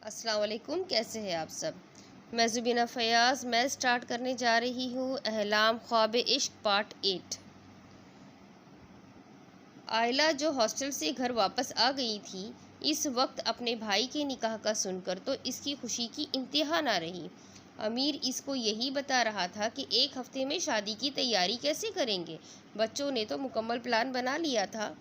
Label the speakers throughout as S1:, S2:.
S1: अस्सलाम वालेकुम, कैसे हैं आप सब। मैं ज़ुबीना फ़याज़। मैं स्टार्ट करने जा रही हूँ अहलाम ख्वाब इश्क पार्ट 8। आयला जो हॉस्टल से घर वापस आ गई थी, इस वक्त अपने भाई के निकाह का सुनकर तो इसकी खुशी की इंतहा ना रही। अमीर इसको यही बता रहा था कि एक हफ्ते में शादी की तैयारी कैसे करेंगे। बच्चों ने तो मुकम्मल प्लान बना लिया था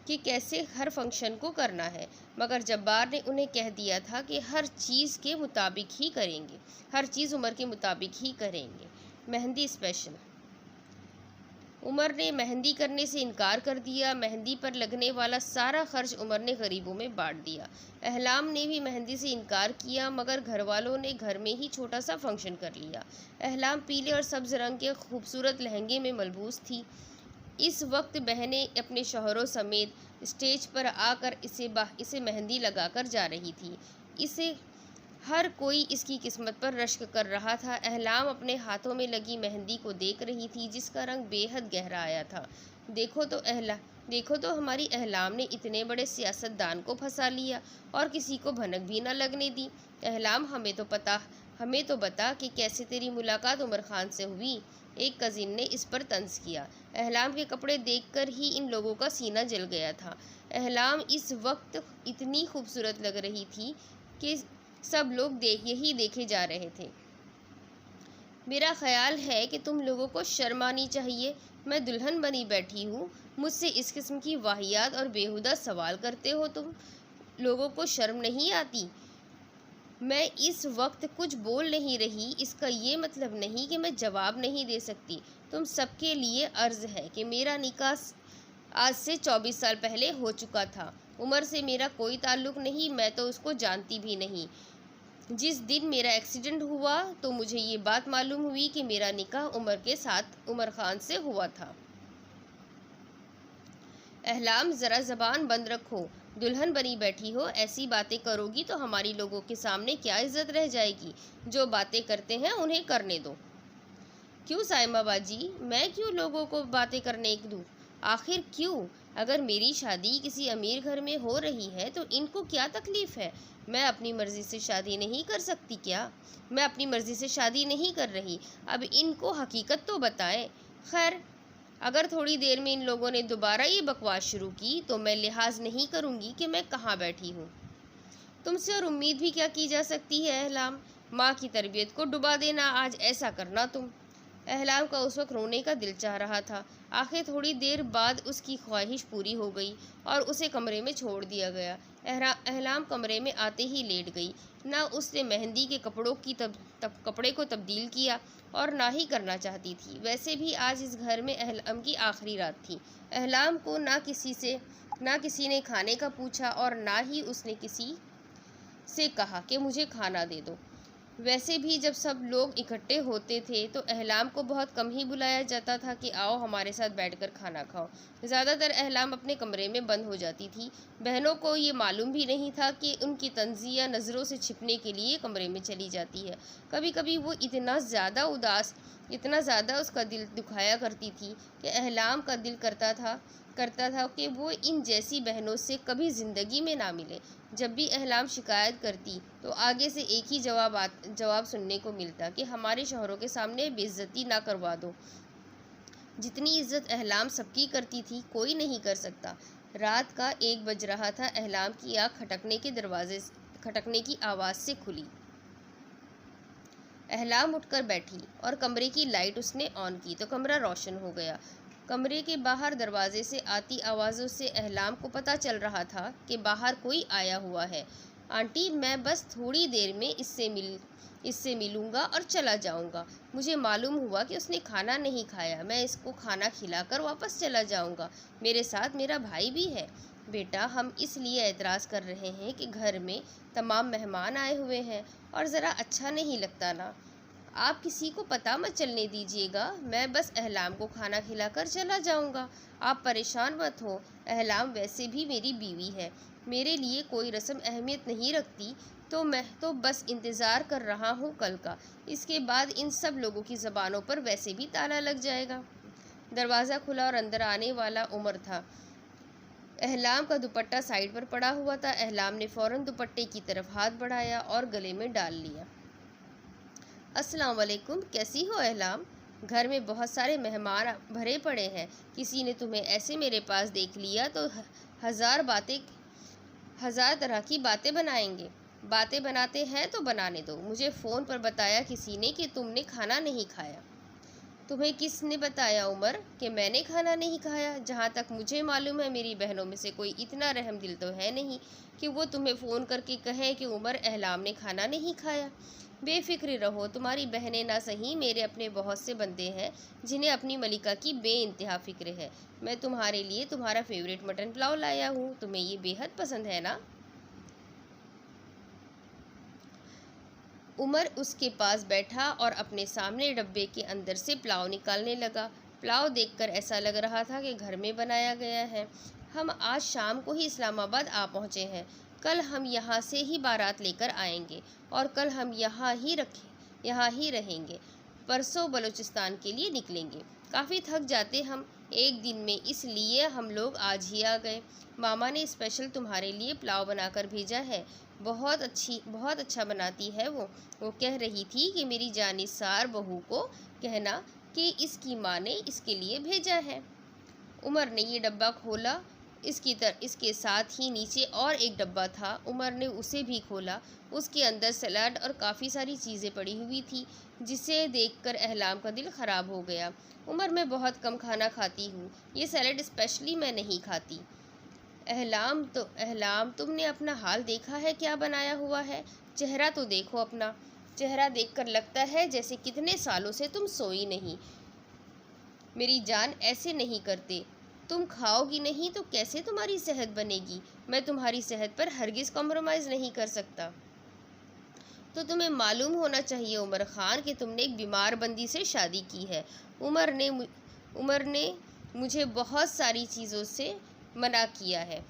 S1: कि कैसे हर फंक्शन को करना है, मगर जब्बार ने उन्हें कह दिया था कि हर चीज़ के मुताबिक ही करेंगे, हर चीज़ उमर के मुताबिक ही करेंगे। मेहंदी स्पेशल। उमर ने मेहंदी करने से इनकार कर दिया। मेहंदी पर लगने वाला सारा खर्च उमर ने गरीबों में बांट दिया। अहलाम ने भी मेहंदी से इनकार किया, मगर घर वालों ने घर में ही छोटा सा फंक्शन कर लिया। अहलाम पीले और सब्ज रंग के खूबसूरत लहंगे में मलबूस थी। इस वक्त बहनें अपने शौहरों समेत स्टेज पर आकर इसे मेहंदी लगाकर जा रही थी। इसे हर कोई इसकी किस्मत पर रश्क कर रहा था। अहलाम अपने हाथों में लगी मेहंदी को देख रही थी, जिसका रंग बेहद गहरा आया था। देखो तो हमारी अहलाम ने इतने बड़े सियासतदान को फंसा लिया और किसी को भनक भी न लगने दी। अहलाम, हमें तो बता कि कैसे तेरी मुलाकात उमर खान से हुई। एक कज़िन ने इस पर तंज किया। अहलाम के कपड़े देखकर ही इन लोगों का सीना जल गया था। अहलाम इस वक्त इतनी खूबसूरत लग रही थी कि सब लोग यही देखे जा रहे थे। मेरा ख्याल है कि तुम लोगों को शर्म आनी चाहिए। मैं दुल्हन बनी बैठी हूँ, मुझसे इस किस्म की वाहियात और बेहुदा सवाल करते हो। तुम लोगों को शर्म नहीं आती? मैं इस वक्त कुछ बोल नहीं रही, इसका ये मतलब नहीं कि मैं जवाब नहीं दे सकती। तुम सबके लिए अर्ज़ है कि मेरा निकाह आज से 24 साल पहले हो चुका था। उमर से मेरा कोई ताल्लुक़ नहीं, मैं तो उसको जानती भी नहीं। जिस दिन मेरा एक्सीडेंट हुआ तो मुझे ये बात मालूम हुई कि मेरा निकाह उमर खान से हुआ था। अहलाम, ज़रा ज़बान बंद रखो। दुल्हन बनी बैठी हो, ऐसी बातें करोगी तो हमारी लोगों के सामने क्या इज्जत रह जाएगी। जो बातें करते हैं उन्हें करने दो। क्यों साइमा बाजी, मैं क्यों लोगों को बातें करने दूँ? आखिर क्यों? अगर मेरी शादी किसी अमीर घर में हो रही है तो इनको क्या तकलीफ़ है? मैं अपनी मर्ज़ी से शादी नहीं कर सकती क्या? मैं अपनी मर्ज़ी से शादी नहीं कर रही। अब इनको हकीकत तो बताएं। खैर, अगर थोड़ी देर में इन लोगों ने दोबारा ये बकवास शुरू की तो मैं लिहाज नहीं करूँगी कि मैं कहाँ बैठी हूँ। तुमसे और उम्मीद भी क्या की जा सकती है अहलाम? माँ की तरबियत को डुबा देना, आज ऐसा करना तुम। अहलाम का उस वक्त रोने का दिल चाह रहा था। आखिर थोड़ी देर बाद उसकी ख्वाहिश पूरी हो गई और उसे कमरे में छोड़ दिया गया। अहलाम कमरे में आते ही लेट गई। ना उसने मेहंदी के कपड़े को तब्दील किया और ना ही करना चाहती थी। वैसे भी आज इस घर में अहलाम की आखिरी रात थी। अहलाम को ना किसी ने खाने का पूछा और ना ही उसने किसी से कहा कि मुझे खाना दे दो। वैसे भी जब सब लोग इकट्ठे होते थे तो अहलाम को बहुत कम ही बुलाया जाता था कि आओ हमारे साथ बैठकर खाना खाओ। ज़्यादातर अहलाम अपने कमरे में बंद हो जाती थी। बहनों को ये मालूम भी नहीं था कि उनकी तंज़िया नज़रों से छिपने के लिए कमरे में चली जाती है। कभी कभी वो इतना ज़्यादा उसका दिल दुखाया करती थी कि अहलाम का दिल करता था कि वो इन जैसी बहनों से कभी ज़िंदगी में ना मिले। जब भी अहलाम शिकायत करती तो आगे से एक ही जवाब सुनने को मिलता कि हमारे शौहरों के सामने बेइज्जती ना करवा दो। जितनी इज्जत अहलाम सबकी करती थी, कोई नहीं कर सकता। रात का 1 बज रहा था। अहलाम की आँख खटकने की आवाज़ से खुली। अहलाम उठकर बैठी और कमरे की लाइट उसने ऑन की तो कमरा रोशन हो गया। कमरे के बाहर दरवाजे से आती आवाज़ों से अहलाम को पता चल रहा था कि बाहर कोई आया हुआ है। आंटी, मैं बस थोड़ी देर में इससे मिलूँगा और चला जाऊँगा। मुझे मालूम हुआ कि उसने खाना नहीं खाया। मैं इसको खाना खिलाकर वापस चला जाऊँगा। मेरे साथ मेरा भाई भी है। बेटा, हम इसलिए एतराज़ कर रहे हैं कि घर में तमाम मेहमान आए हुए हैं और ज़रा अच्छा नहीं लगता ना। आप किसी को पता मत चलने दीजिएगा। मैं बस अहलाम को खाना खिलाकर चला जाऊंगा। आप परेशान मत हो। अहलाम वैसे भी मेरी बीवी है, मेरे लिए कोई रस्म अहमियत नहीं रखती, तो मैं तो बस इंतज़ार कर रहा हूँ कल का। इसके बाद इन सब लोगों की ज़बानों पर वैसे भी ताला लग जाएगा। दरवाज़ा खुला और अंदर आने वाला उमर था। एहलाम का दुपट्टा साइड पर पड़ा हुआ था। एहलाम ने फौरन दुपट्टे की तरफ हाथ बढ़ाया और गले में डाल लिया। अस्सलाम वालेकुम, कैसी हो एहलाम? घर में बहुत सारे मेहमान भरे पड़े हैं। किसी ने तुम्हें ऐसे मेरे पास देख लिया तो हजार तरह की बातें बनाएंगे। बातें बनाते हैं तो बनाने दो। मुझे फ़ोन पर बताया किसी ने कि तुमने खाना नहीं खाया। तुम्हें किसने बताया उमर कि मैंने खाना नहीं खाया? जहाँ तक मुझे मालूम है मेरी बहनों में से कोई इतना रहम दिल तो है नहीं कि वो तुम्हें फ़ोन करके कहे कि उमर एहलाम ने खाना नहीं खाया। बेफिक्र रहो, तुम्हारी बहनें ना सही मेरे अपने बहुत से बंदे हैं जिन्हें अपनी मलिका की बेइंतहा फ़िक्र है। मैं तुम्हारे लिए तुम्हारा फेवरेट मटन पुलाव लाया हूँ, तुम्हें ये बेहद पसंद है ना? उमर उसके पास बैठा और अपने सामने डब्बे के अंदर से पुलाव निकालने लगा। पुलाव देखकर ऐसा लग रहा था कि घर में बनाया गया है। हम आज शाम को ही इस्लामाबाद आ पहुँचे हैं। कल हम यहाँ से ही बारात लेकर आएंगे और कल हम यहाँ ही रहेंगे। परसों बलूचिस्तान के लिए निकलेंगे। काफ़ी थक जाते हम एक दिन में, इसलिए हम लोग आज ही आ गए। मामा ने स्पेशल तुम्हारे लिए पुलाव बनाकर भेजा है। बहुत अच्छा बनाती है वो कह रही थी कि मेरी जानिसार बहू को कहना कि इसकी माँ ने इसके लिए भेजा है। उमर ने ये डब्बा खोला। इसके साथ ही नीचे और एक डब्बा था। उमर ने उसे भी खोला। उसके अंदर सलाद और काफ़ी सारी चीज़ें पड़ी हुई थी, जिसे देखकर एहलाम का दिल ख़राब हो गया। उमर, मैं बहुत कम खाना खाती हूँ, ये सलाद स्पेशली मैं नहीं खाती। एहलाम, तुमने अपना हाल देखा है क्या बनाया हुआ है? चेहरा तो देखो अपना। चेहरा देखकर लगता है जैसे कितने सालों से तुम सोई नहीं। मेरी जान, ऐसे नहीं करते। तुम खाओगी नहीं तो कैसे तुम्हारी सेहत बनेगी? मैं तुम्हारी सेहत पर हरगिज़ कॉम्प्रोमाइज़ नहीं कर सकता। तो तुम्हें मालूम होना चाहिए उमर ख़ान कि तुमने एक बीमार बंदी से शादी की है। उमर ने मुझे बहुत सारी चीज़ों से मना किया है।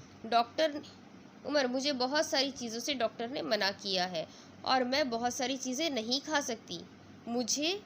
S1: मुझे बहुत सारी चीज़ों से डॉक्टर ने मना किया है और मैं बहुत सारी चीज़ें नहीं खा सकती। मुझे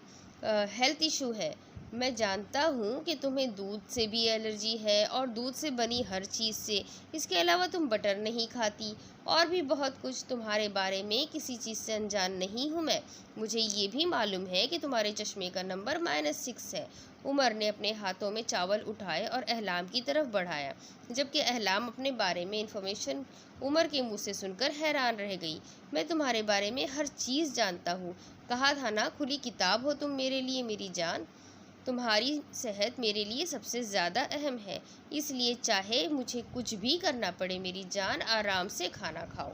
S1: हेल्थ इशू है। मैं जानता हूँ कि तुम्हें दूध से भी एलर्जी है और दूध से बनी हर चीज़ से। इसके अलावा तुम बटर नहीं खाती और भी बहुत कुछ। तुम्हारे बारे में किसी चीज़ से अनजान नहीं हूँ मैं। मुझे ये भी मालूम है कि तुम्हारे चश्मे का नंबर -6 है। उमर ने अपने हाथों में चावल उठाए और एहलाम की तरफ बढ़ाया, जबकि एहलाम अपने बारे में इन्फॉर्मेशन उमर के मुँह से सुनकर हैरान रह गई। मैं तुम्हारे बारे में हर चीज़ जानता हूँ। कहा था ना, खुली किताब हो तुम मेरे लिए मेरी जान। तुम्हारी सेहत मेरे लिए सबसे ज़्यादा अहम है, इसलिए चाहे मुझे कुछ भी करना पड़े मेरी जान, आराम से खाना खाओ।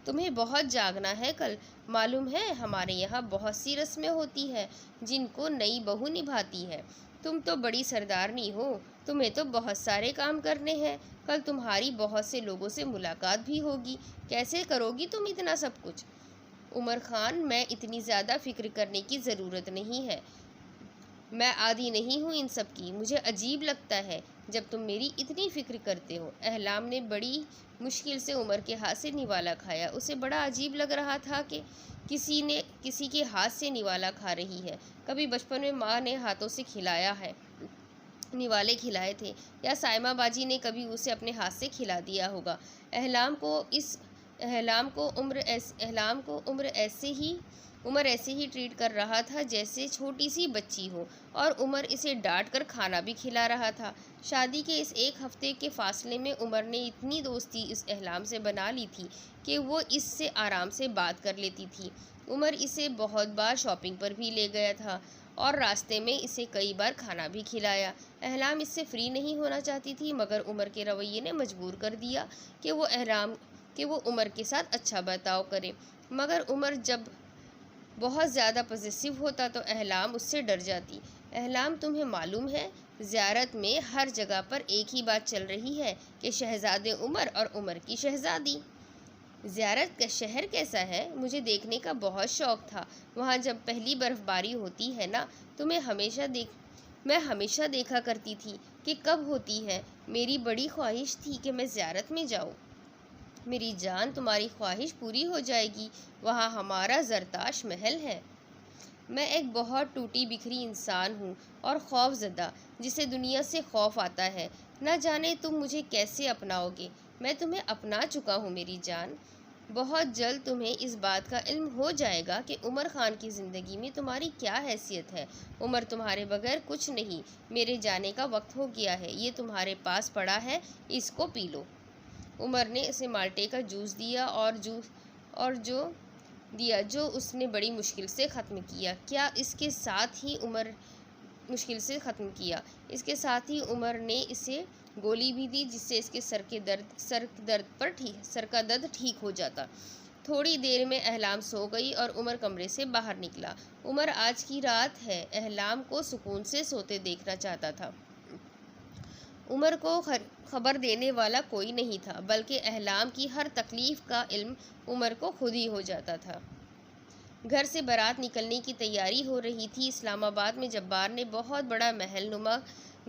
S1: तुम्हें बहुत जागना है कल। मालूम है हमारे यहाँ बहुत सी रस्में होती हैं जिनको नई बहू निभाती है। तुम तो बड़ी सरदारनी हो, तुम्हें तो बहुत सारे काम करने हैं। कल तुम्हारी बहुत से लोगों से मुलाकात भी होगी। कैसे करोगी तुम इतना सब कुछ? उमर ख़ान, मैं इतनी ज़्यादा फ़िक्र करने की ज़रूरत नहीं है। मैं आदी नहीं हूँ इन सब की। मुझे अजीब लगता है जब तुम मेरी इतनी फ़िक्र करते हो। एहलाम ने बड़ी मुश्किल से उमर के हाथ से निवाला खाया। उसे बड़ा अजीब लग रहा था कि किसी के हाथ से निवाला खा रही है। कभी बचपन में माँ ने हाथों से खिलाया है, निवाले खिलाए थे, या साइमा बाजी ने कभी उसे अपने हाथ से खिला दिया होगा। एहलाम को उमर ऐसे ही ट्रीट कर रहा था जैसे छोटी सी बच्ची हो, और उमर इसे डांट कर खाना भी खिला रहा था। शादी के इस एक हफ्ते के फासले में उमर ने इतनी दोस्ती इस एहलाम से बना ली थी कि वो इससे आराम से बात कर लेती थी। उमर इसे बहुत बार शॉपिंग पर भी ले गया था और रास्ते में इसे कई बार खाना भी खिलाया। एहलाम इससे फ्री नहीं होना चाहती थी, मगर उमर के रवैये ने मजबूर कर दिया कि वो उमर के साथ अच्छा बर्ताव करे। मगर उमर जब बहुत ज़्यादा पॉजिटिव होता तो एहलाम उससे डर जाती। एहलाम, तुम्हें मालूम है ज़ियारत में हर जगह पर एक ही बात चल रही है कि शहज़ादे उमर और उमर की शहज़ादी। ज़ियारत का शहर कैसा है? मुझे देखने का बहुत शौक़ था। वहाँ जब पहली बर्फ़बारी होती है ना, तो मैं हमेशा देखा करती थी कि कब होती है। मेरी बड़ी ख्वाहिश थी कि मैं ज़ियारत में जाऊँ। मेरी जान, तुम्हारी ख्वाहिश पूरी हो जाएगी। वहाँ हमारा ज़रताश महल है। मैं एक बहुत टूटी बिखरी इंसान हूँ और खौफज़दा, जिसे दुनिया से खौफ आता है। न जाने तुम मुझे कैसे अपनाओगे। मैं तुम्हें अपना चुका हूँ मेरी जान। बहुत जल्द तुम्हें इस बात का इल्म हो जाएगा कि उमर खान की ज़िंदगी में तुम्हारी क्या हैसियत है। उमर तुम्हारे बगैर कुछ नहीं। मेरे जाने का वक्त हो गया है। ये तुम्हारे पास पड़ा है, इसको पी लो। उमर ने उसे माल्टे का जूस दिया जो उसने बड़ी मुश्किल से ख़त्म किया। इसके साथ ही उमर ने इसे गोली भी दी, जिससे इसके सर का दर्द ठीक हो जाता। थोड़ी देर में अहलाम सो गई और उमर कमरे से बाहर निकला। उमर आज की रात है, अहलाम को सुकून से सोते देखना चाहता था। उमर को खबर देने वाला कोई नहीं था, बल्कि अहलाम की हर तकलीफ़ का इल्म उमर को खुद ही हो जाता था। घर से बारात निकलने की तैयारी हो रही थी। इस्लामाबाद में जब्बार ने बहुत बड़ा महल नुमा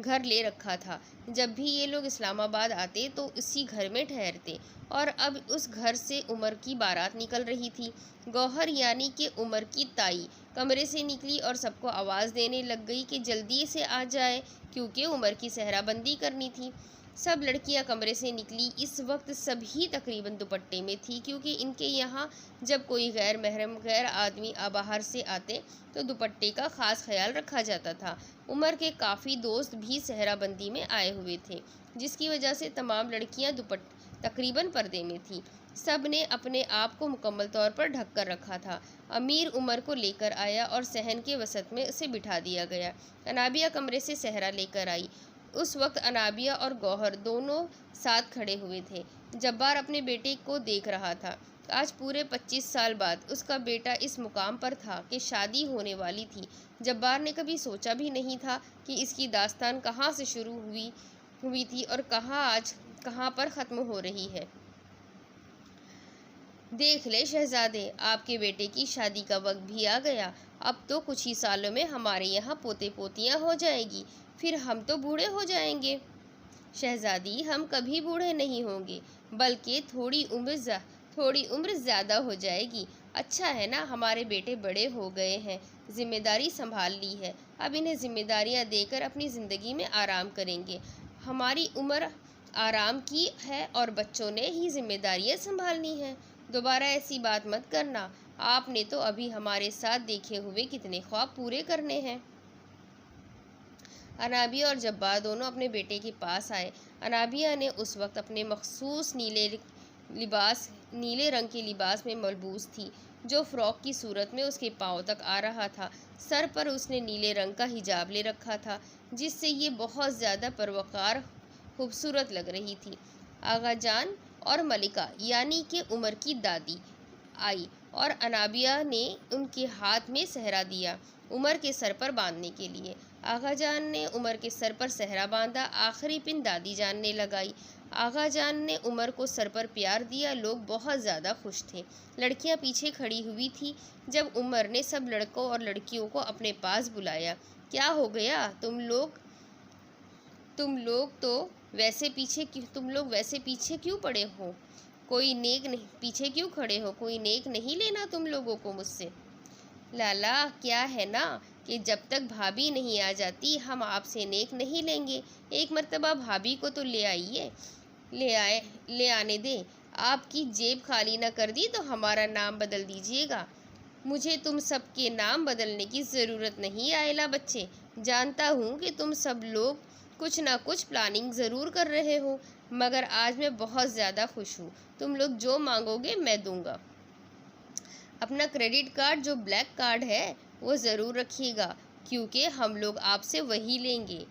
S1: घर ले रखा था। जब भी ये लोग इस्लामाबाद आते तो इसी घर में ठहरते, और अब उस घर से उमर की बारात निकल रही थी। गौहर यानी कि उमर की ताई कमरे से निकली और सबको आवाज़ देने लग गई कि जल्दी से आ जाए, क्योंकि उमर की सेहराबंदी करनी थी। सब लड़कियां कमरे से निकली। इस वक्त सभी तकरीबन दुपट्टे में थी, क्योंकि इनके यहाँ जब कोई गैर महरम गैर आदमी बाहर से आते तो दुपट्टे का ख़ास ख्याल रखा जाता था। उमर के काफ़ी दोस्त भी सेहराबंदी में आए हुए थे, जिसकी वजह से तमाम लड़कियां तकरीबन पर्दे में थीं। सब ने अपने आप को मुकम्मल तौर पर ढक कर रखा था। अमीर उमर को लेकर आया और सहन के वसत में उसे बिठा दिया गया। अनाबिया कमरे से सहरा लेकर आई। उस वक्त अनाबिया और गौहर दोनों साथ खड़े हुए थे। जब्बार अपने बेटे को देख रहा था। आज पूरे 25 साल बाद उसका बेटा इस मुकाम पर था कि शादी होने वाली थी। जब्बार ने कभी सोचा भी नहीं था कि इसकी दास्तान कहाँ से शुरू हुई थी और कहाँ पर ख़त्म हो रही है। देख ले शहजादे, आपके बेटे की शादी का वक्त भी आ गया। अब तो कुछ ही सालों में हमारे यहाँ पोते पोतियाँ हो जाएगी, फिर हम तो बूढ़े हो जाएंगे। शहजादी, हम कभी बूढ़े नहीं होंगे, बल्कि थोड़ी उम्र ज़्यादा हो जाएगी। अच्छा है ना, हमारे बेटे बड़े हो गए हैं, जिम्मेदारी संभाल ली है। अब इन्हें जिम्मेदारियाँ देकर अपनी ज़िंदगी में आराम करेंगे। हमारी उम्र आराम की है और बच्चों ने ही जिम्मेदारियाँ संभालनी है। दोबारा ऐसी बात मत करना। आपने तो अभी हमारे साथ देखे हुए कितने ख्वाब पूरे करने हैं। अनाबिया और जब्बार दोनों अपने बेटे के पास आए। अनाबिया ने उस वक्त अपने मखसूस नीले रंग के लिबास में मलबूस थी, जो फ़्रॉक की सूरत में उसके पाँव तक आ रहा था। सर पर उसने नीले रंग का हिजाब ले रखा था, जिससे ये बहुत ज़्यादा परवकार खूबसूरत लग रही थी। आगा जान और मलिका यानी कि उमर की दादी आई और अनाबिया ने उनके हाथ में सहरा दिया उमर के सर पर बांधने के लिए। आगा जान ने उमर के सर पर सहरा बांधा। आखिरी पिन दादी जान ने लगाई। आगा जान ने उमर को सर पर प्यार दिया। लोग बहुत ज़्यादा खुश थे। लड़कियां पीछे खड़ी हुई थी जब उमर ने सब लड़कों और लड़कियों को अपने पास बुलाया। क्या हो गया, तुम लोग वैसे पीछे क्यों पड़े हो? कोई नेक नहीं, पीछे क्यों खड़े हो? कोई नेक नहीं लेना तुम लोगों को मुझसे? लाला, क्या है ना कि जब तक भाभी नहीं आ जाती हम आपसे नेक नहीं लेंगे। एक मर्तबा भाभी को तो ले आने दे। आपकी जेब खाली न कर दी तो हमारा नाम बदल दीजिएगा। मुझे तुम सबके नाम बदलने की ज़रूरत नहीं आयला बच्चे। जानता हूँ कि तुम सब लोग कुछ ना कुछ प्लानिंग ज़रूर कर रहे हो, मगर आज मैं बहुत ज़्यादा खुश हूँ। तुम लोग जो मांगोगे मैं दूँगा। अपना क्रेडिट कार्ड जो ब्लैक कार्ड है वो ज़रूर रखिएगा, क्योंकि हम लोग आपसे वही लेंगे।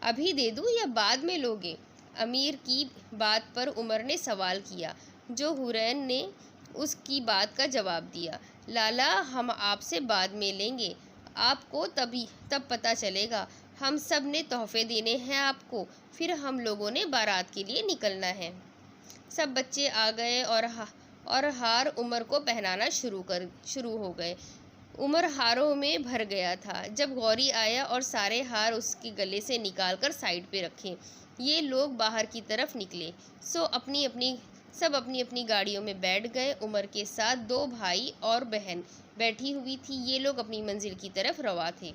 S1: अभी दे दूँ या बाद में लोगे? अमीर की बात पर उमर ने सवाल किया, जो हुरैन ने उसकी बात का जवाब दिया। लाला, हम आपसे बाद में लेंगे। आपको तब पता चलेगा। हम सब ने तोहफे देने हैं आपको, फिर हम लोगों ने बारात के लिए निकलना है। सब बच्चे आ गए और हार उमर को पहनाना शुरू हो गए। उमर हारों में भर गया था। जब गौरी आया और सारे हार उसके गले से निकालकर साइड पे रखे, ये लोग बाहर की तरफ निकले। सब अपनी अपनी गाड़ियों में बैठ गए। उमर के साथ 2 भाई और बहन बैठी हुई थी। ये लोग अपनी मंजिल की तरफ रवा थे।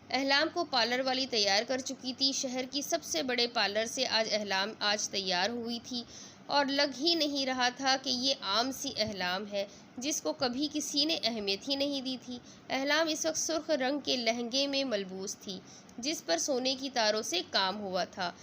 S1: अहलाम को पार्लर वाली तैयार कर चुकी थी। शहर की सबसे बड़े पार्लर से अहलाम आज तैयार हुई थी और लग ही नहीं रहा था कि ये आम सी अहलाम है जिसको कभी किसी ने अहमियत ही नहीं दी थी। अहलाम इस वक्त सुर्ख रंग के लहंगे में मलबूस थी जिस पर सोने की तारों से काम हुआ था।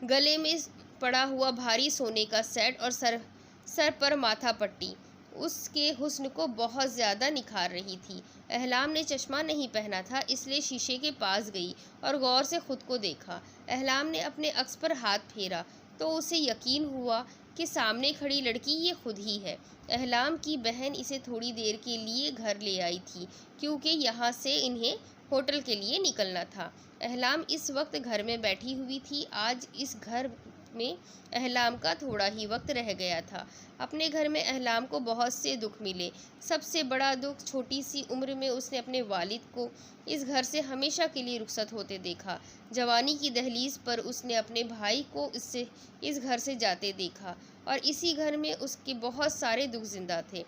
S1: गले में पड़ा हुआ भारी सोने का सेट और सर पर माथा पट्टी उसके हुस्न को बहुत ज़्यादा निखार रही थी। अहलाम ने चश्मा नहीं पहना था, इसलिए शीशे के पास गई और गौर से खुद को देखा। अहलाम ने अपने अक्स पर हाथ फेरा तो उसे यकीन हुआ कि सामने खड़ी लड़की ये खुद ही है। अहलाम की बहन इसे थोड़ी देर के लिए घर ले आई थी क्योंकि यहाँ से इन्हें होटल के लिए निकलना था। अहलाम इस वक्त घर में बैठी हुई थी। आज इस घर में अहलाम का थोड़ा ही वक्त रह गया था। अपने घर में अहलाम को बहुत से दुख मिले। सबसे बड़ा दुख, छोटी सी उम्र में उसने अपने वालिद को इस घर से हमेशा के लिए रुखसत होते देखा। जवानी की दहलीज पर उसने अपने भाई को इस घर से जाते देखा और इसी घर में उसके बहुत सारे दुख जिंदा थे।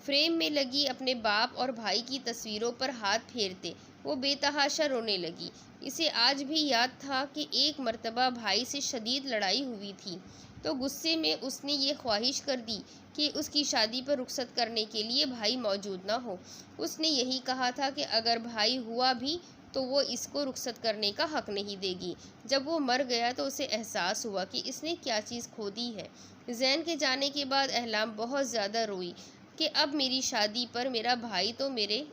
S1: फ्रेम में लगी अपने बाप और भाई की तस्वीरों पर हाथ फेरते वो बेतहाशा रोने लगी। इसे आज भी याद था कि एक मर्तबा भाई से शदीद लड़ाई हुई थी तो गुस्से में उसने ये ख्वाहिश कर दी कि उसकी शादी पर रुखसत करने के लिए भाई मौजूद ना हो। उसने यही कहा था कि अगर भाई हुआ भी तो वो इसको रुखसत करने का हक नहीं देगी। जब वो मर गया तो उसे एहसास हुआ कि इसने क्या चीज़ खो दी है। जैन के जाने के बाद अहलाम बहुत ज़्यादा रोई कि अब मेरी शादी पर मेरा भाई तो मेरे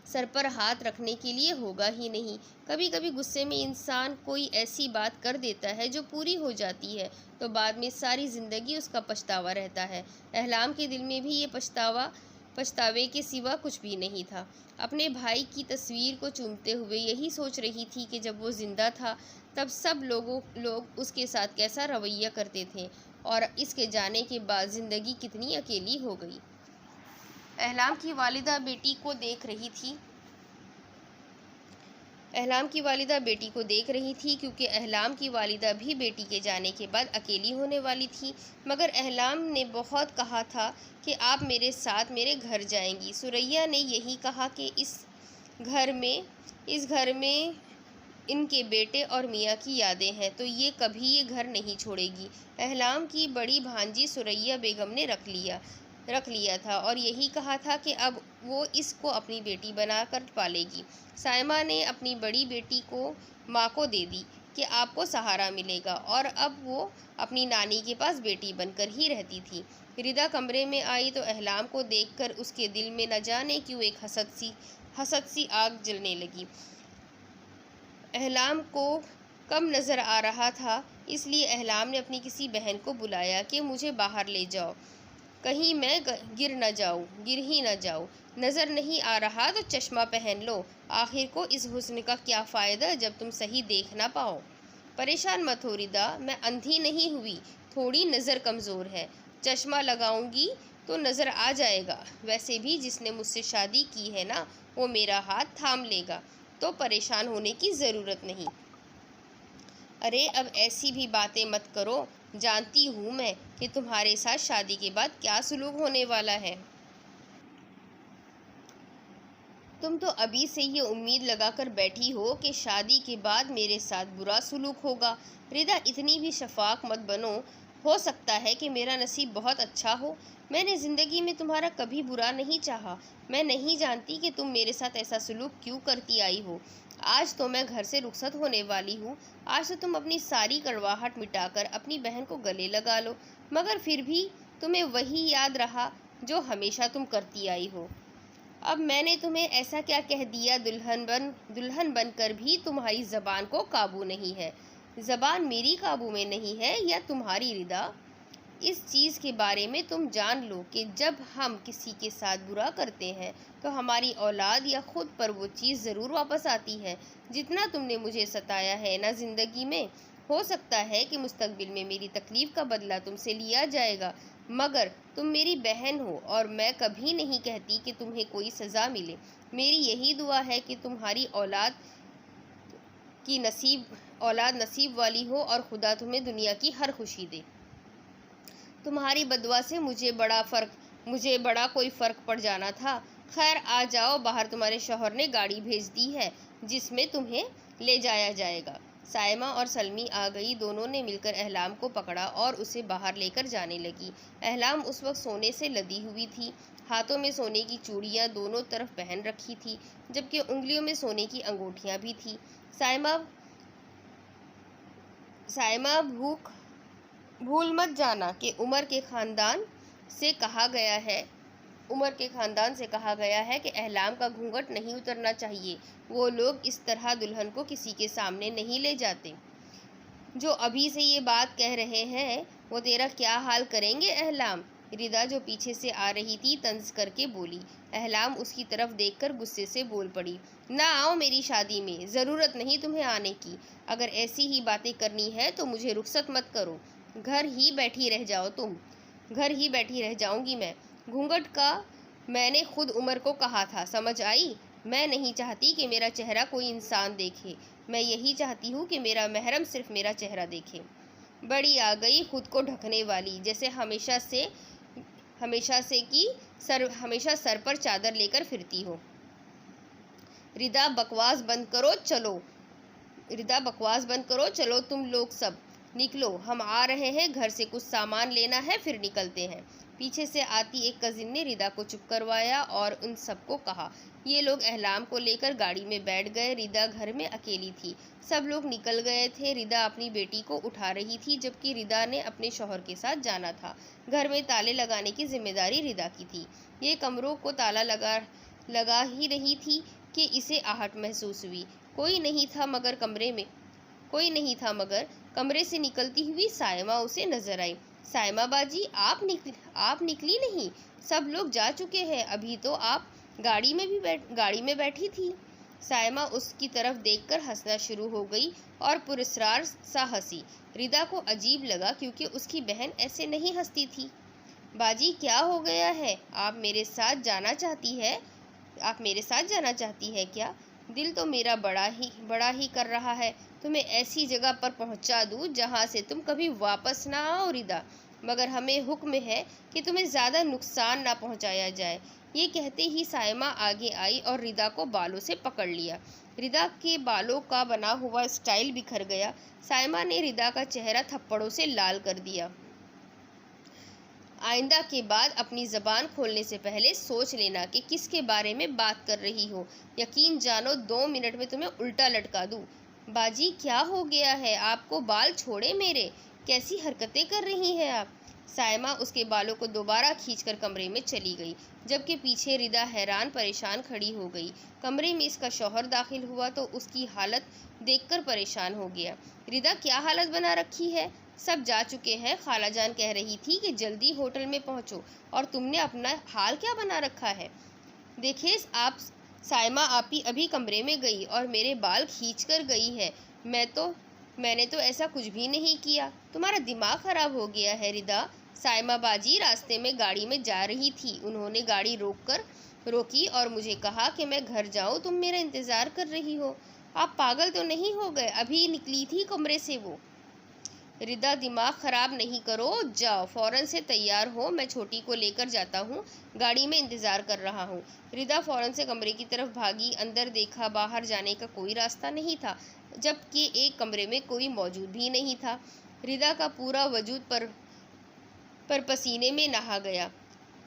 S1: सर पर हाथ रखने के लिए होगा ही नहीं। कभी कभी गुस्से में इंसान कोई ऐसी बात कर देता है जो पूरी हो जाती है तो बाद में सारी ज़िंदगी उसका पछतावा रहता है। अहलाम के दिल में भी ये पछतावे के सिवा कुछ भी नहीं था। अपने भाई की तस्वीर को चूमते हुए यही सोच रही थी कि जब वो ज़िंदा था तब सब लोग उसके साथ कैसा रवैया करते थे और इसके जाने के बाद ज़िंदगी कितनी अकेली हो गई। अहलाम की वालिदा बेटी को देख रही थी क्योंकि अहलाम की वालिदा भी बेटी के जाने के बाद अकेली होने वाली थी। मगर अहलाम ने बहुत कहा था कि आप मेरे साथ मेरे घर जाएंगी। सुरैया ने यही कहा कि इस घर में इनके बेटे और मियाँ की यादें हैं तो ये कभी ये घर नहीं छोड़ेगी। अहलाम की बड़ी भांजी सुरैया बेगम ने रख लिया था और यही कहा था कि अब वो इसको अपनी बेटी बनाकर पालेगी। सायमा ने अपनी बड़ी बेटी को माँ को दे दी कि आपको सहारा मिलेगा और अब वो अपनी नानी के पास बेटी बनकर ही रहती थी। रिदा कमरे में आई तो अहलाम को देखकर उसके दिल में न जाने क्यों एक हसद सी आग जलने लगी। अहलाम को कम नज़र आ रहा था, इसलिए अहलाम ने अपनी किसी बहन को बुलाया कि मुझे बाहर ले जाओ, कहीं मैं गिर ही न जाऊँ। नज़र नहीं आ रहा तो चश्मा पहन लो, आखिर को इस हुस्न का क्या फ़ायदा जब तुम सही देख ना पाओ। परेशान मत हो रिदा, मैं अंधी नहीं हुई, थोड़ी नज़र कमज़ोर है। चश्मा लगाऊंगी तो नज़र आ जाएगा। वैसे भी जिसने मुझसे शादी की है ना वो मेरा हाथ थाम लेगा, तो परेशान होने की ज़रूरत नहीं। अरे अब ऐसी भी बातें मत करो, जानती हूँ मैं कि तुम्हारे साथ शादी के बाद क्या सुलूक होने वाला है। तुम तो अभी से ये उम्मीद लगाकर बैठी हो कि शादी के बाद मेरे साथ बुरा सुलूक होगा। रिदा, इतनी भी शफाक मत बनो। हो सकता है कि मेरा नसीब बहुत अच्छा हो। मैंने ज़िंदगी में तुम्हारा कभी बुरा नहीं चाहा। मैं नहीं जानती कि तुम मेरे साथ ऐसा सुलूक क्यों करती आई हो। आज तो मैं घर से रुखसत होने वाली हूँ। आज तो तुम अपनी सारी कड़वाहट मिटाकर अपनी बहन को गले लगा लो, मगर फिर भी तुम्हें वही याद रहा जो हमेशा तुम करती आई हो। अब मैंने तुम्हें ऐसा क्या कह दिया दुल्हन बनकर भी तुम्हारी ज़बान को काबू नहीं है। ज़बान मेरी काबू में नहीं है या तुम्हारी रिदा। इस चीज़ के बारे में तुम जान लो कि जब हम किसी के साथ बुरा करते हैं तो हमारी औलाद या ख़ुद पर वो चीज़ ज़रूर वापस आती है। जितना तुमने मुझे सताया है ना ज़िंदगी में, हो सकता है कि मुस्तकबिल में मेरी तकलीफ़ का बदला तुमसे लिया जाएगा, मगर तुम मेरी बहन हो और मैं कभी नहीं कहती कि तुम्हें कोई सज़ा मिले। मेरी यही दुआ है कि तुम्हारी औलाद नसीब वाली हो और खुदा तुम्हें दुनिया की हर खुशी दे। तुम्हारी बदुआ से मुझे बड़ा कोई फ़र्क पड़ जाना था। खैर आ जाओ, बाहर तुम्हारे शौहर ने गाड़ी भेज दी है जिसमें तुम्हें ले जाया जाएगा। साइमा और सलमी आ गई। दोनों ने मिलकर अहलाम को पकड़ा और उसे बाहर लेकर जाने लगी। अहलाम उस वक्त सोने से लदी हुई थी। हाथों में सोने की चूड़ियां दोनों तरफ पहन रखी थी, जबकि उंगलियों में सोने की अंगूठियां भी थी। साइमा भूल मत जाना कि उमर के खानदान से कहा गया है कि अहलाम का घूंघट नहीं उतरना चाहिए। वो लोग इस तरह दुल्हन को किसी के सामने नहीं ले जाते। जो अभी से ये बात कह रहे हैं वो तेरा क्या हाल करेंगे अहलाम? रिदा जो पीछे से आ रही थी तंज करके बोली। अहलाम उसकी तरफ देखकर गुस्से से बोल पड़ी, ना आओ मेरी शादी में, ज़रूरत नहीं तुम्हें आने की। अगर ऐसी ही बातें करनी है तो मुझे रुखसत मत करो। घर ही बैठी रह जाओ तुम। घर ही बैठी रह जाऊंगी मैं। घूंघट का मैंने खुद उमर को कहा था, समझ आई? मैं नहीं चाहती कि मेरा चेहरा कोई इंसान देखे। मैं यही चाहती हूँ कि मेरा महरम सिर्फ मेरा चेहरा देखे। बड़ी आ गई खुद को ढकने वाली, जैसे हमेशा सर पर चादर लेकर फिरती हो। रिदा बकवास बंद करो, चलो तुम लोग सब निकलो, हम आ रहे हैं, घर से कुछ सामान लेना है, फिर निकलते हैं। पीछे से आती एक कजिन ने रिदा को चुप करवाया और उन सबको कहा। ये लोग अहलाम को लेकर गाड़ी में बैठ गए। रिदा घर में अकेली थी। सब लोग निकल गए थे। रिदा अपनी बेटी को उठा रही थी, जबकि रिदा ने अपने शौहर के साथ जाना था। घर में ताले लगाने की जिम्मेदारी रिदा की थी। ये कमरों को ताला लगा ही रही थी कि इसे आहट महसूस हुई। कोई नहीं था मगर कमरे से निकलती हुई साइमा उसे नजर आई। साइमा बाजी, आप निकली नहीं? सब लोग जा चुके हैं, अभी तो आप गाड़ी में बैठी थी। साइमा उसकी तरफ देखकर हंसना शुरू हो गई और पुरस्कार सा हंसी। रिदा को अजीब लगा क्योंकि उसकी बहन ऐसे नहीं हंसती थी। बाजी क्या हो गया है? आप मेरे साथ जाना चाहती है क्या? दिल तो मेरा बड़ा ही कर रहा है। तुम्हें ऐसी जगह पर पहुंचा दूं जहां से तुम कभी वापस ना आओ रिदा, मगर हमें हुक्म है कि तुम्हें ज़्यादा नुकसान ना पहुंचाया जाए। ये कहते ही साइमा आगे आई और रिदा को बालों से पकड़ लिया। रिदा के बालों का बना हुआ स्टाइल बिखर गया। साइमा ने रिदा का चेहरा थप्पड़ों से लाल कर दिया। आइंदा के बाद अपनी ज़बान खोलने से पहले सोच लेना कि किसके बारे में बात कर रही हो। यकीन जानो 2 मिनट में तुम्हें उल्टा लटका दूँ। बाजी क्या हो गया है आपको? बाल छोड़े मेरे, कैसी हरकतें कर रही हैं आप? साइमा उसके बालों को दोबारा खींचकर कमरे में चली गई, जबकि पीछे रिदा हैरान परेशान खड़ी हो गई। कमरे में इसका शौहर दाखिल हुआ तो उसकी हालत देखकर परेशान हो गया। रिदा क्या हालत बना रखी है? सब जा चुके हैं। खाला जान कह रही थी कि जल्दी होटल में पहुंचो, और तुमने अपना हाल क्या बना रखा है? देखिए आप, साइमा आपी अभी कमरे में गई और मेरे बाल खींच कर गई है। मैंने तो ऐसा कुछ भी नहीं किया। तुम्हारा दिमाग खराब हो गया है रिदा। साइमा बाजी रास्ते में गाड़ी में जा रही थी। उन्होंने गाड़ी रोकी और मुझे कहा कि मैं घर जाऊं, तुम मेरा इंतज़ार कर रही हो। आप पागल तो नहीं हो गए? अभी निकली थी कमरे से वो। रिदा दिमाग खराब नहीं करो, जाओ फौरन से तैयार हो, मैं छोटी को लेकर जाता हूँ, गाड़ी में इंतज़ार कर रहा हूँ। रिदा फौरन से कमरे की तरफ भागी। अंदर देखा, बाहर जाने का कोई रास्ता नहीं था, जबकि एक कमरे में कोई मौजूद भी नहीं था। रिदा का पूरा वजूद पर पसीने में नहा गया।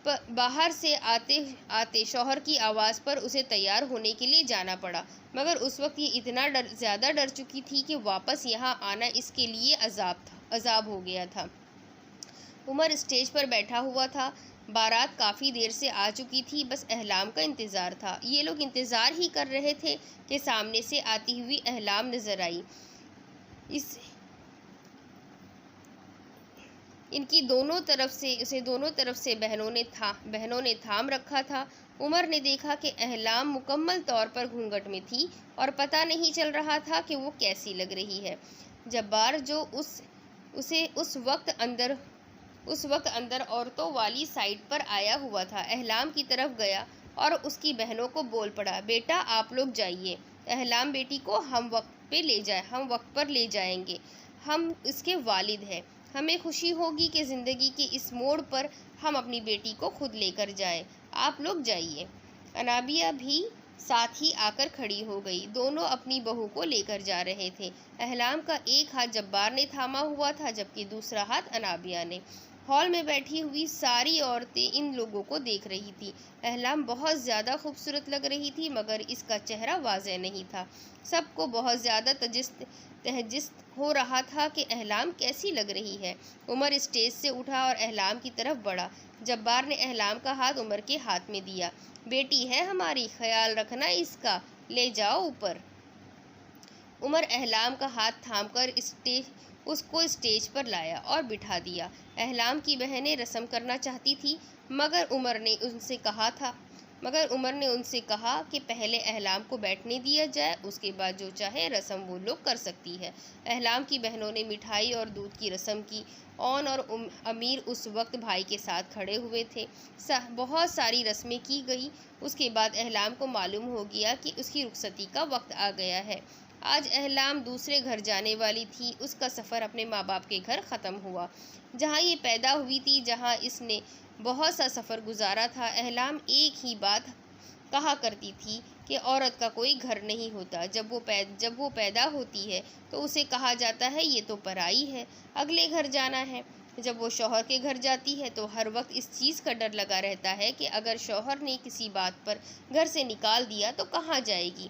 S1: बाहर से आते शौहर की आवाज़ पर उसे तैयार होने के लिए जाना पड़ा, मगर उस वक्त ये इतना ज़्यादा डर चुकी थी कि वापस यहाँ आना इसके लिए अजाब हो गया था। उमर स्टेज पर बैठा हुआ था। बारात काफ़ी देर से आ चुकी थी, बस अहलाम का इंतज़ार था। ये लोग इंतज़ार ही कर रहे थे कि सामने से आती हुई अहलाम नज़र आई। इनकी दोनों तरफ से बहनों ने थाम रखा था। उमर ने देखा कि अहलाम मुकम्मल तौर पर घूंघट में थी और पता नहीं चल रहा था कि वो कैसी लग रही है। जब्बार जो उस वक्त अंदर औरतों वाली साइड पर आया हुआ था, अहलाम की तरफ गया और उसकी बहनों को बोल पड़ा, बेटा आप लोग जाइए, अहलाम बेटी को हम वक्त पर ले जाएंगे। हम इसके वालिद हैं। हमें खुशी होगी कि ज़िंदगी के इस मोड़ पर हम अपनी बेटी को खुद लेकर जाएं। आप लोग जाइए। अनाबिया भी साथ ही आकर खड़ी हो गई। दोनों अपनी बहू को लेकर जा रहे थे। अहलाम का एक हाथ जब्बार ने थामा हुआ था, जबकि दूसरा हाथ अनाबिया ने। हॉल में बैठी हुई सारी औरतें इन लोगों को देख रही थी। अहलाम बहुत ज़्यादा खूबसूरत लग रही थी, मगर इसका चेहरा वाज़ेह नहीं था। सबको बहुत ज़्यादा तहजिस हो रहा था कि अहलाम कैसी लग रही है। उमर स्टेज से उठा और अहलाम की तरफ बढ़ा। जब्बार ने अहलाम का हाथ उमर के हाथ में दिया। बेटी है हमारी, ख्याल रखना इसका, ले जाओ ऊपर। उमर अहलाम का हाथ थामकर उसको स्टेज पर लाया और बिठा दिया। अहलाम की बहनें रस्म करना चाहती थी, मगर उमर ने उनसे कहा कि पहले अहलाम को बैठने दिया जाए, उसके बाद जो चाहे रस्म वो लोग कर सकती है। अहलाम की बहनों ने मिठाई और दूध की रस्म की। औन और अमीर उस वक्त भाई के साथ खड़े हुए थे। बहुत सारी रस्में की गई। उसके बाद अहलाम को मालूम हो गया कि उसकी रुखसती का वक्त आ गया है। आज अहलाम दूसरे घर जाने वाली थी। उसका सफ़र अपने माँ बाप के घर ख़त्म हुआ, जहाँ ये पैदा हुई थी, जहाँ इसने बहुत सा सफ़र गुजारा था। अहलाम एक ही बात कहा करती थी कि औरत का कोई घर नहीं होता। जब वो पैदा होती है तो उसे कहा जाता है ये तो पराई है, अगले घर जाना है। जब वो शौहर के घर जाती है तो हर वक्त इस चीज़ का डर लगा रहता है कि अगर शौहर ने किसी बात पर घर से निकाल दिया तो कहाँ जाएगी।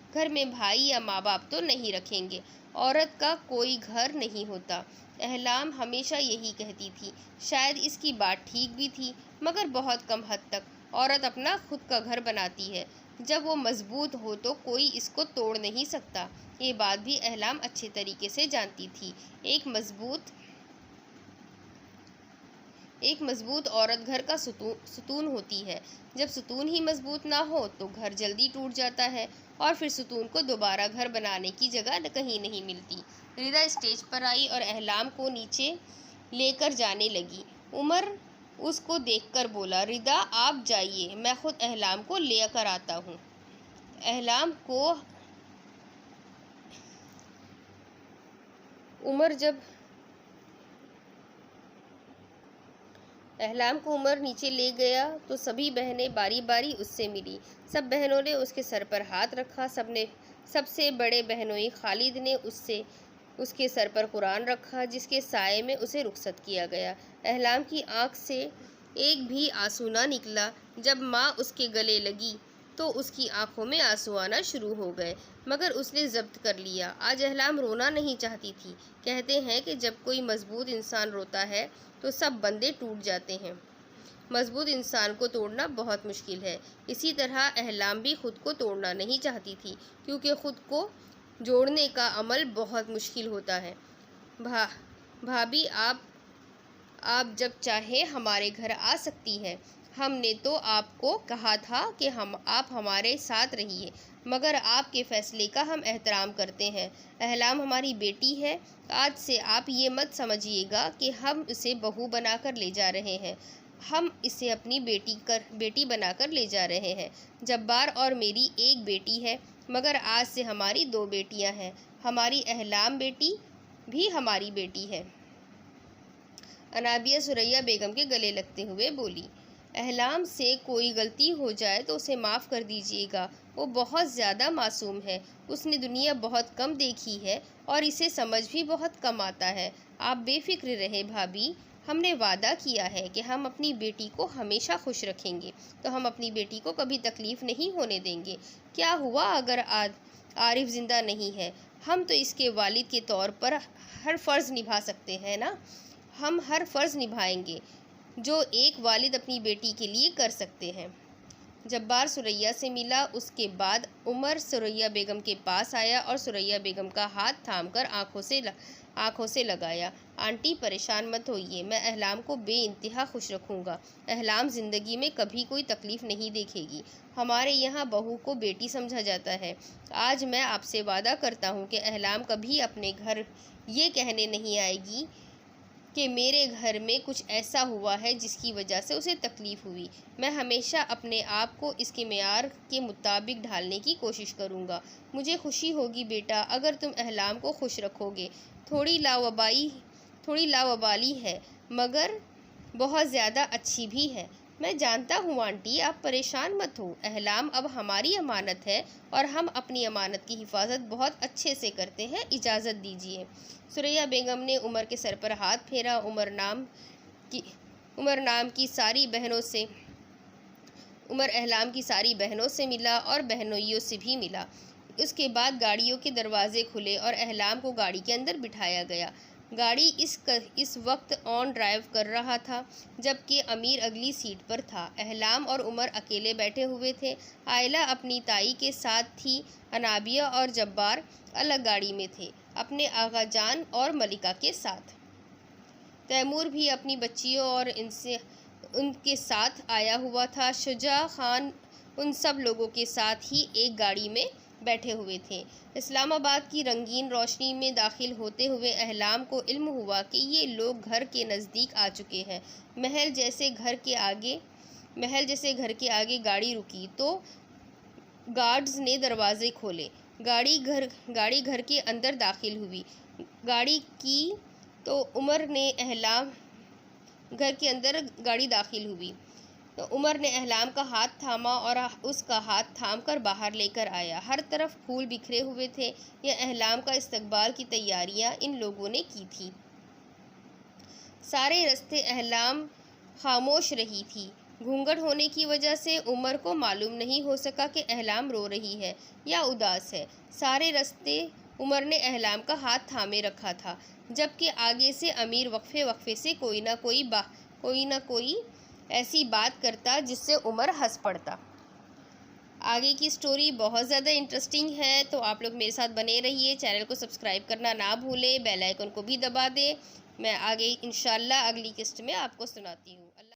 S1: घर में भाई या माँ बाप तो नहीं रखेंगे। औरत का कोई घर नहीं होता। अहलाम हमेशा यही कहती थी। शायद इसकी बात ठीक भी थी, मगर बहुत कम हद तक। औरत अपना खुद का घर बनाती है। जब वो मजबूत हो तो कोई इसको तोड़ नहीं सकता। ये बात भी अहलाम अच्छे तरीके से जानती थी। एक मजबूत औरत घर का सुतून होती है। जब सुतून ही मजबूत ना हो तो घर जल्दी टूट जाता है और फिर सुतून को दोबारा घर बनाने की जगह कहीं नहीं मिलती। रिदा स्टेज पर आई और अहलाम को नीचे लेकर जाने लगी। उमर उसको देखकर बोला, रिदा आप जाइए, मैं खुद अहलाम को लेकर आता हूँ। अहलाम को उमर नीचे ले गया तो सभी बहनें बारी बारी उससे मिली। सब बहनों ने उसके सर पर हाथ रखा। सबसे बड़े बहनोई खालिद ने उसके सर पर कुरान रखा, जिसके साये में उसे रुखसत किया गया। अहलाम की आंख से एक भी आंसू ना निकला। जब माँ उसके गले लगी तो उसकी आंखों में आंसू आना शुरू हो गए, मगर उसने जब्त कर लिया। आज अहलाम रोना नहीं चाहती थी। कहते हैं कि जब कोई मजबूत इंसान रोता है तो सब बंदे टूट जाते हैं। मजबूत इंसान को तोड़ना बहुत मुश्किल है। इसी तरह अहलाम भी खुद को तोड़ना नहीं चाहती थी, क्योंकि खुद को जोड़ने का अमल बहुत मुश्किल होता है। भाभी आप जब चाहे हमारे घर आ सकती है। हमने तो आपको कहा था कि आप हमारे साथ रहिए, मगर आपके फ़ैसले का हम एहतराम करते हैं। अहलाम हमारी बेटी है। आज से आप ये मत समझिएगा कि हम उसे बहू बनाकर ले जा रहे हैं। हम इसे अपनी बेटी बनाकर ले जा रहे हैं। जब्बार और मेरी एक बेटी है, मगर आज से हमारी 2 बेटियां हैं। हमारी अहलाम बेटी भी हमारी बेटी है। अनाबिया सुरैया बेगम के गले लगते हुए बोली, अहलाम से कोई गलती हो जाए तो उसे माफ़ कर दीजिएगा। वो बहुत ज़्यादा मासूम है। उसने दुनिया बहुत कम देखी है और इसे समझ भी बहुत कम आता है। आप बेफिक्र रहे भाभी। हमने वादा किया है कि हम अपनी बेटी को हमेशा खुश रखेंगे, तो हम अपनी बेटी को कभी तकलीफ़ नहीं होने देंगे। क्या हुआ अगर आरिफ ज़िंदा नहीं है? हम तो इसके वालिद के तौर पर हर फ़र्ज़ निभा सकते हैं ना। हम हर फ़र्ज़ निभाएंगे जो एक वालिद अपनी बेटी के लिए कर सकते हैं। जब्बार सुरैया से मिला। उसके बाद उमर सुरैया बेगम के पास आया और सुरैया बेगम का हाथ थामकर आँखों से लगाया। आंटी परेशान मत होइए, मैं अहलाम को बेइंतहा खुश रखूँगा। अहलाम ज़िंदगी में कभी कोई तकलीफ़ नहीं देखेगी। हमारे यहाँ बहू को बेटी समझा जाता है। आज मैं आपसे वादा करता हूँ कि अहलाम कभी अपने घर ये कहने नहीं आएगी कि मेरे घर में कुछ ऐसा हुआ है जिसकी वजह से उसे तकलीफ़ हुई। मैं हमेशा अपने आप को इसके मेयार के मुताबिक ढालने की कोशिश करूँगा। मुझे खुशी होगी बेटा अगर तुम अहलाम को खुश रखोगे। थोड़ी लावाबाली है, मगर बहुत ज़्यादा अच्छी भी है। मैं जानता हूँ आंटी, आप परेशान मत हो। अहलाम अब हमारी अमानत है और हम अपनी अमानत की हिफाजत बहुत अच्छे से करते हैं, इजाज़त दीजिए। सुरैया बेगम ने उमर के सर पर हाथ फेरा। उमर अहलाम की सारी बहनों से मिला और बहनोइयों से भी मिला। उसके बाद गाड़ियों के दरवाजे खुले और अहलाम को गाड़ी के अंदर बिठाया गया। गाड़ी इस वक्त ऑन ड्राइव कर रहा था, जबकि अमीर अगली सीट पर था। अहलाम और उमर अकेले बैठे हुए थे। आयला अपनी ताई के साथ थी। अनाबिया और जब्बार अलग गाड़ी में थे, अपने आगा जान और मलिका के साथ। तैमूर भी अपनी बच्चियों और उनके साथ आया हुआ था। शुजा खान उन सब लोगों के साथ ही एक गाड़ी में बैठे हुए थे। इस्लामाबाद की रंगीन रोशनी में दाखिल होते हुए अहलाम को इल्म हुआ कि ये लोग घर के नज़दीक आ चुके हैं। महल जैसे घर के आगे गाड़ी रुकी तो गार्ड्स ने दरवाजे खोले। गाड़ी घर के अंदर दाखिल हुई। गाड़ी की तो उमर ने अहलाम घर के अंदर गाड़ी दाखिल हुई तो उमर ने अहलाम का हाथ थामा और उसका हाथ थाम कर बाहर लेकर आया। हर तरफ फूल बिखरे हुए थे। यह अहलाम का इस्तकबाल की तैयारियां इन लोगों ने की थी। सारे रास्ते अहलाम खामोश रही थी। घूंघट होने की वजह से उमर को मालूम नहीं हो सका कि अहलाम रो रही है या उदास है। सारे रास्ते उमर ने अहलाम का हाथ थामे रखा था, जबकि आगे से अमीर वक्फे से कोई ना कोई ऐसी बात करता जिससे उमर हंस पड़ता। आगे की स्टोरी बहुत ज़्यादा इंटरेस्टिंग है, तो आप लोग मेरे साथ बने रहिए। चैनल को सब्सक्राइब करना ना भूलें, बेल आइकन को भी दबा दें। मैं आगे इंशाल्लाह अगली किस्त में आपको सुनाती हूँ।